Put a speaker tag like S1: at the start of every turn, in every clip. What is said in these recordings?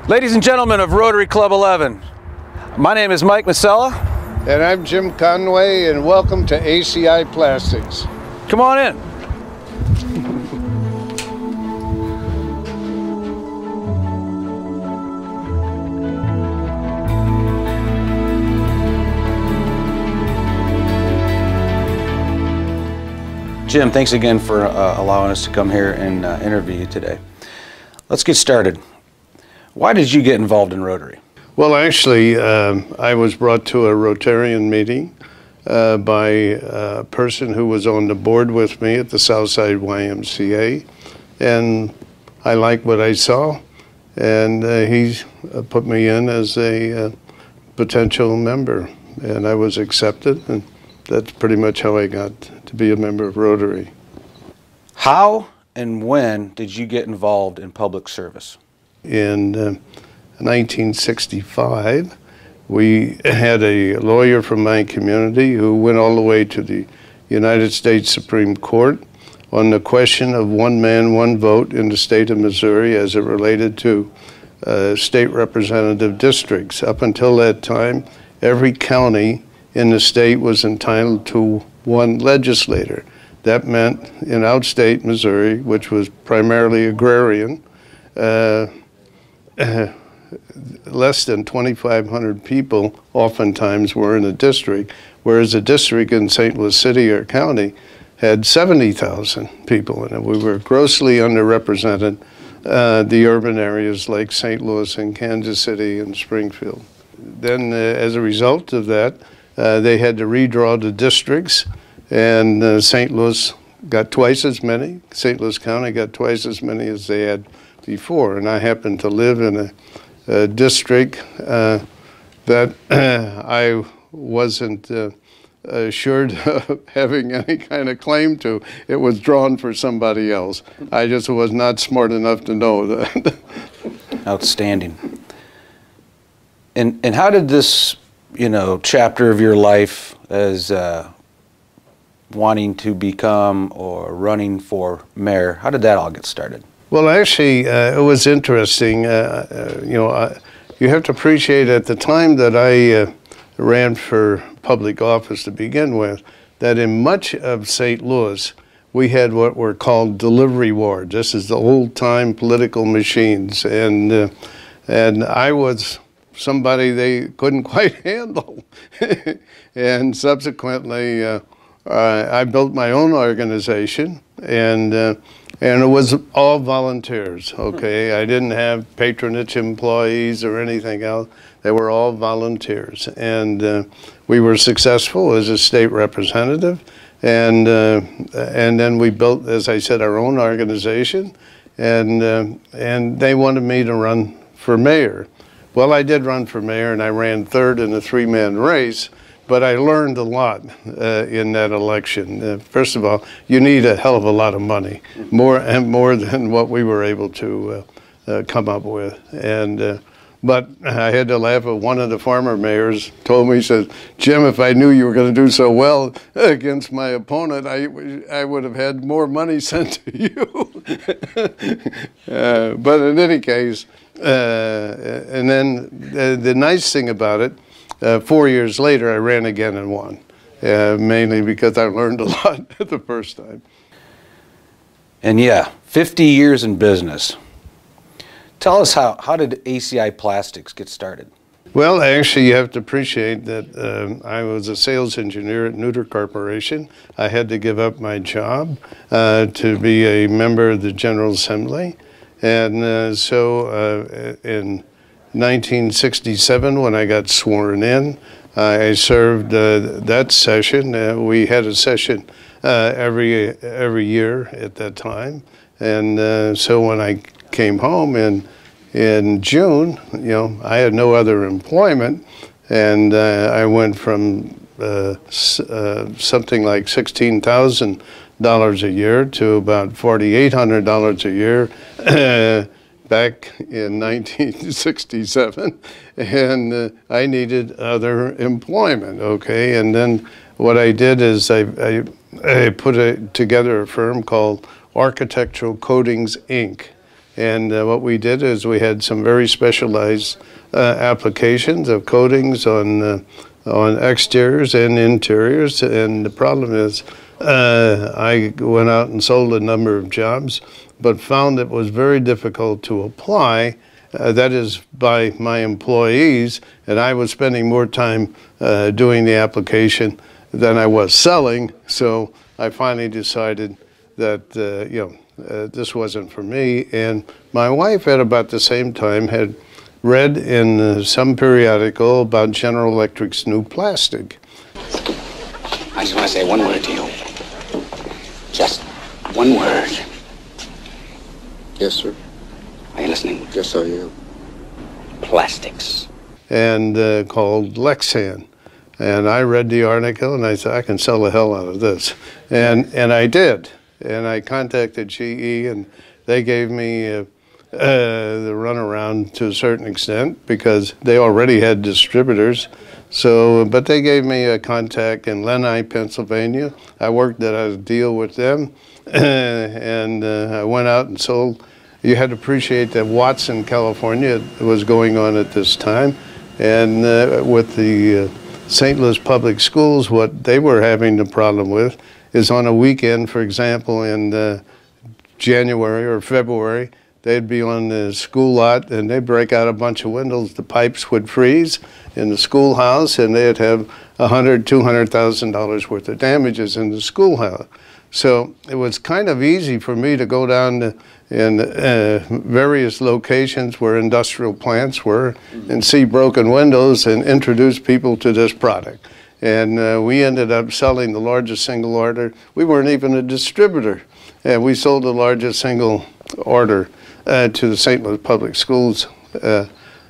S1: Ladies and gentlemen of Rotary Club 11, my name is Mike Masella.
S2: And I'm Jim Conway, and welcome to ACI Plastics.
S1: Come on in. Jim, thanks again for allowing us to come here and interview you today. Let's get started. Why did you get involved in Rotary?
S2: Well, actually, I was brought to a Rotarian meeting by a person who was on the board with me at the Southside YMCA, and I liked what I saw, and he put me in as a potential member, and I was accepted, and that's pretty much how I got to be a member of Rotary.
S1: How and when did you get involved in public service?
S2: In 1965, we had a lawyer from my community who went all the way to the United States Supreme Court on the question of one man, one vote in the state of Missouri as it related to state representative districts. Up until that time, every county in the state was entitled to one legislator. That meant in outstate Missouri, which was primarily agrarian, less than 2,500 people oftentimes were in a district, whereas a district in St. Louis City or county had 70,000 people in it. We were grossly underrepresented, the urban areas like St. Louis and Kansas City and Springfield. Then as a result of that, they had to redraw the districts, and St. Louis got twice as many. St. Louis County got twice as many as they had before, and I happened to live in a district that I wasn't assured of having any kind of claim to. It was drawn for somebody else. I just was not smart enough to know that.
S1: Outstanding. And how did this, chapter of your life as wanting to become or running for mayor, how did that all get started? Well,
S2: actually, it was interesting. You have to appreciate at the time that I ran for public office to begin with, that in much of St. Louis, we had what were called delivery wards. This is the old-time political machines, and I was somebody they couldn't quite handle. And subsequently, I built my own organization, and it was all volunteers, okay? I didn't have patronage employees or anything else. They were all volunteers. And we were successful as a state representative. And then we built, as I said, our own organization. And they wanted me to run for mayor. Well, I did run for mayor, and I ran third in a three-man race. But I learned a lot in that election. First of all, you need a hell of a lot of money, more than what we were able to come up with. But I had to laugh at one of the former mayors told me, he says, "Jim, if I knew you were going to do so well against my opponent, I would have had more money sent to you." But in any case, and then the nice thing about it, 4 years later, I ran again and won, mainly because I learned a lot the first time.
S1: And yeah, 50 years in business. Tell us how did ACI Plastics get started?
S2: Well, actually, you have to appreciate that I was a sales engineer at Neuter Corporation. I had to give up my job to be a member of the General Assembly. And so in 1967, when I got sworn in, I served that session. We had a session every year at that time, and so when I came home in June, I had no other employment, and I went from something like $16,000 a year to about $4,800 a year. Back in 1967, and I needed other employment, okay? And then what I did is I put together a firm called Architectural Coatings, Inc., And what we did is we had some very specialized applications of coatings on exteriors and interiors. And the problem is I went out and sold a number of jobs, but found it was very difficult to apply. That is by my employees, and I was spending more time doing the application than I was selling. So I finally decided that this wasn't for me. And my wife at about the same time had read in some periodical about General Electric's new plastic.
S3: I just want to say one word to you. Just one word.
S4: Yes, sir.
S3: Are you listening?
S4: Yes, I am.
S3: Plastics.
S2: And called Lexan. And I read the article and I said, I can sell the hell out of this. And I did. And I contacted GE and they gave me the runaround to a certain extent because they already had distributors. So, but they gave me a contact in Lenai, Pennsylvania. I worked out a deal with them and I went out and sold. You had to appreciate that Watson, California was going on at this time. And with the St. Louis Public Schools, what they were having the problem with is on a weekend, for example, in January or February, they'd be on the school lot and they'd break out a bunch of windows. The pipes would freeze in the schoolhouse and they'd have $100,000, $200,000 worth of damages in the schoolhouse. So it was kind of easy for me to go down to in various locations where industrial plants were and see broken windows and introduce people to this product. And we ended up selling the largest single order. We weren't even a distributor. And we sold the largest single order to the St. Louis Public Schools.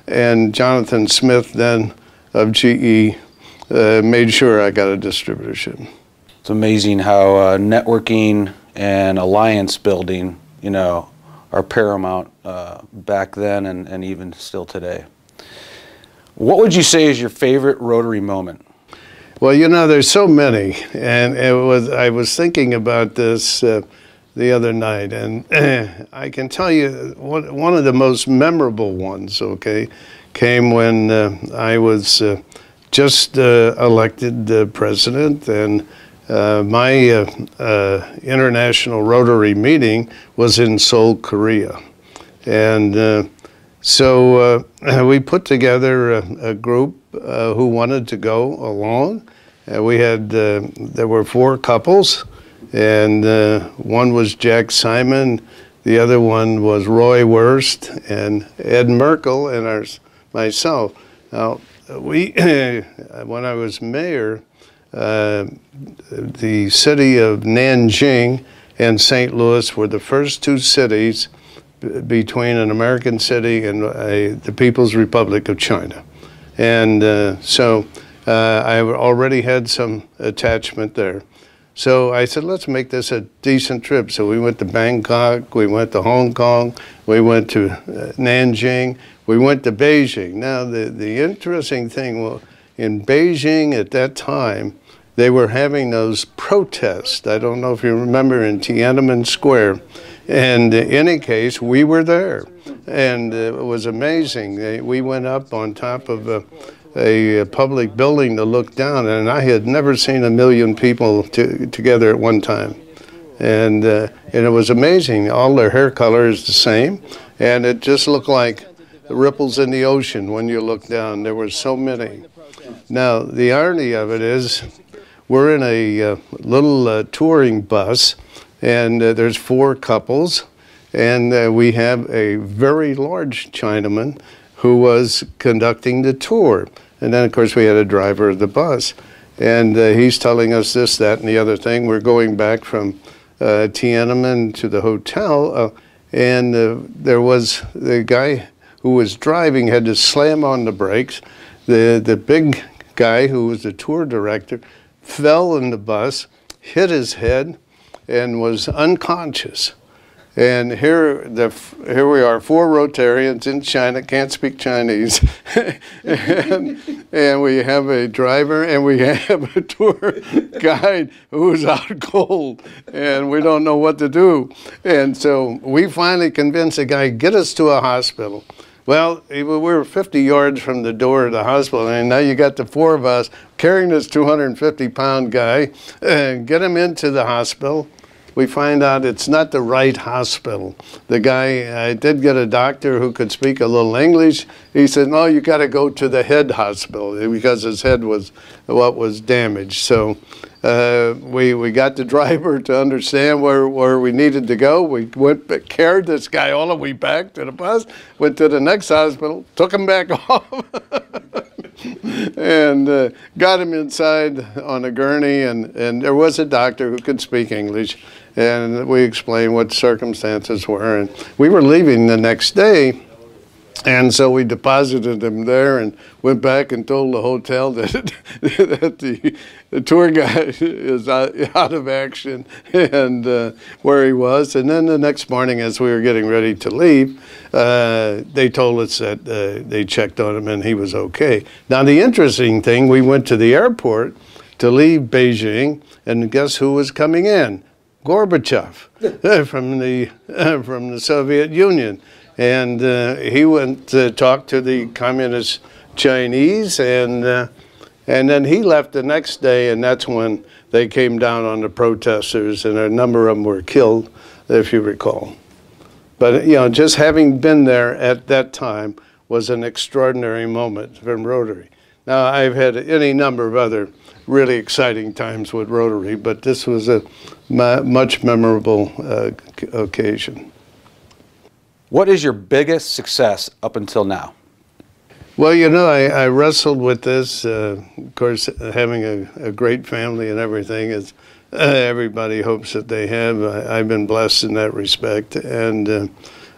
S2: And Jonathan Smith, then of GE, made sure I got a distributorship.
S1: It's amazing how networking and alliance building, are paramount back then and even still today. What would you say is your favorite Rotary moment?
S2: Well, there's so many, and I was thinking about this the other night, and I can tell you one of the most memorable ones, okay, came when I was just elected president, and my international Rotary meeting was in Seoul, Korea. And so we put together a group who wanted to go along. We had, there were 4 couples, and one was Jack Simon, the other one was Roy Wurst, and Ed Merkel, and myself. Now, when I was mayor, the city of Nanjing and St. Louis were the first 2 cities between an American city and the People's Republic of China. And so I already had some attachment there. So I said, let's make this a decent trip. So we went to Bangkok, we went to Hong Kong, we went to Nanjing, we went to Beijing. Now the interesting thing, well, in Beijing at that time, they were having those protests. I don't know if you remember, in Tiananmen Square. And in any case, we were there. And it was amazing. We went up on top of a public building to look down, and I had never seen 1 million people together at one time. And it was amazing. All their hair color is the same, and it just looked like ripples in the ocean when you look down. There were so many. Now, the irony of it is, we're in a little touring bus, and there's 4 couples, and we have a very large Chinaman who was conducting the tour. And then, of course, we had a driver of the bus, and he's telling us this, that, and the other thing. We're going back from Tiananmen to the hotel, and there was the guy who was driving had to slam on the brakes. The big guy who was the tour director fell in the bus, hit his head, and was unconscious. And here we are, 4 Rotarians in China, can't speak Chinese, and we have a driver and we have a tour guide who's out cold, and we don't know what to do. And so we finally convinced the guy, get us to a hospital. Well, we were 50 yards from the door of the hospital, and now you got the 4 of us carrying this 250-pound guy, and get him into the hospital. We find out it's not the right hospital. The guy, I did get a doctor who could speak a little English. He said, no, you got to go to the head hospital because his head was what was damaged. So we got the driver to understand where we needed to go. We carried this guy all the way back to the bus, went to the next hospital, took him back off, and got him inside on a gurney. And there was a doctor who could speak English. And we explained what circumstances were. And we were leaving the next day, and so we deposited him there and went back and told the hotel that, that the tour guide is out of action and where he was. And then the next morning, as we were getting ready to leave, they told us that they checked on him and he was okay. Now, the interesting thing, we went to the airport to leave Beijing, and guess who was coming in? Gorbachev from the Soviet Union, and he went to talk to the communist Chinese, and then he left the next day, and that's when they came down on the protesters, and a number of them were killed, if you recall. But you know, just having been there at that time was an extraordinary moment from Rotary. Now, I've had any number of other really exciting times with Rotary, but this was a much memorable occasion.
S1: What is your biggest success up until now?
S2: Well, you know, I wrestled with this. Of course, having a great family and everything is everybody hopes that they have. I've been blessed in that respect. And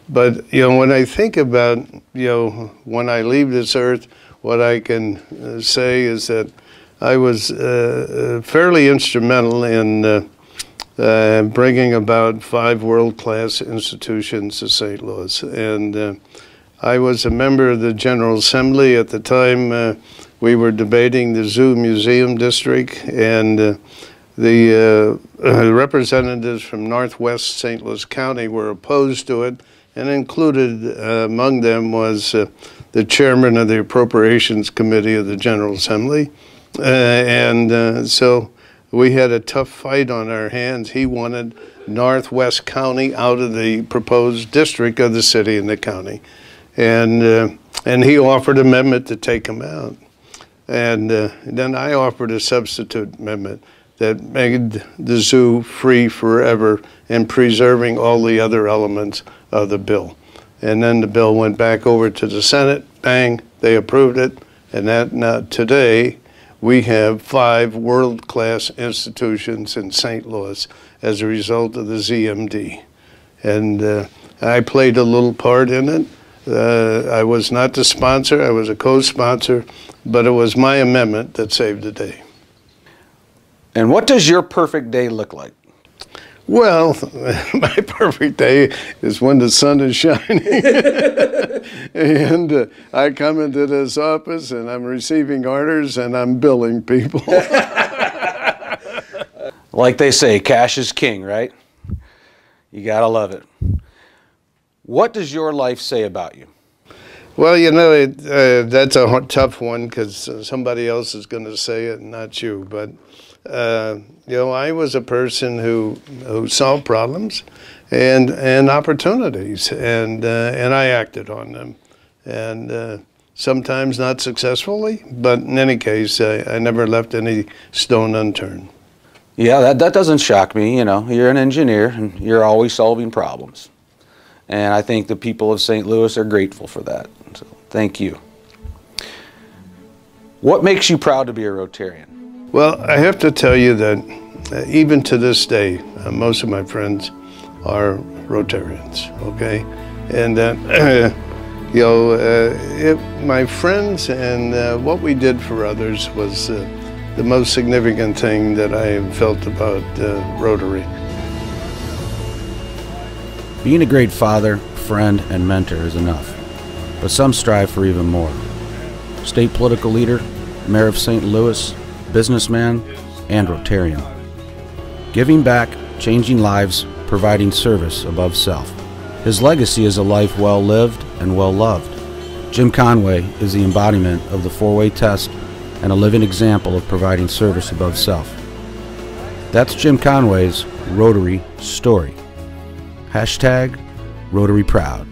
S2: but you know, when I think about when I leave this earth, what I can say is that I was fairly instrumental in bringing about 5 world-class institutions to St. Louis. And I was a member of the General Assembly at the time. We were debating the Zoo Museum District, and the representatives from Northwest St. Louis County were opposed to it, and included among them was the chairman of the Appropriations Committee of the General Assembly. So we had a tough fight on our hands. He wanted Northwest County out of the proposed district of the city and the county. And he offered an amendment to take him out. And then I offered a substitute amendment that made the zoo free forever and preserving all the other elements of the bill. And then the bill went back over to the Senate, bang, they approved it. And that now today, we have 5 world-class institutions in St. Louis as a result of the ZMD. And I played a little part in it. I was not the sponsor, I was a co-sponsor, but it was my amendment that saved the day.
S1: And what does your perfect day look like?
S2: Well, my perfect day is when the sun is shining and I come into this office and I'm receiving orders and I'm billing people.
S1: Like they say, cash is king, right? You gotta love it. What does your life say about you?
S2: Well, you know, that's a tough one because somebody else is going to say it and not you. But, you know, I was a person who solved problems and opportunities, and I acted on them. And sometimes not successfully, but in any case, I never left any stone unturned.
S1: Yeah, that doesn't shock me. You know, you're an engineer and you're always solving problems. And I think the people of St. Louis are grateful for that. So thank you. What makes you proud to be a Rotarian?
S2: Well, I have to tell you that even to this day, most of my friends are Rotarians, okay? And that, you know, my friends and what we did for others was the most significant thing that I have felt about Rotary.
S1: Being a great father, friend, and mentor is enough, but some strive for even more. State political leader, Mayor of St. Louis, businessman, and Rotarian. Giving back, changing lives, providing service above self. His legacy is a life well lived and well loved. Jim Conway is the embodiment of the four-way test and a living example of providing service above self. That's Jim Conway's Rotary story. #Rotary Proud.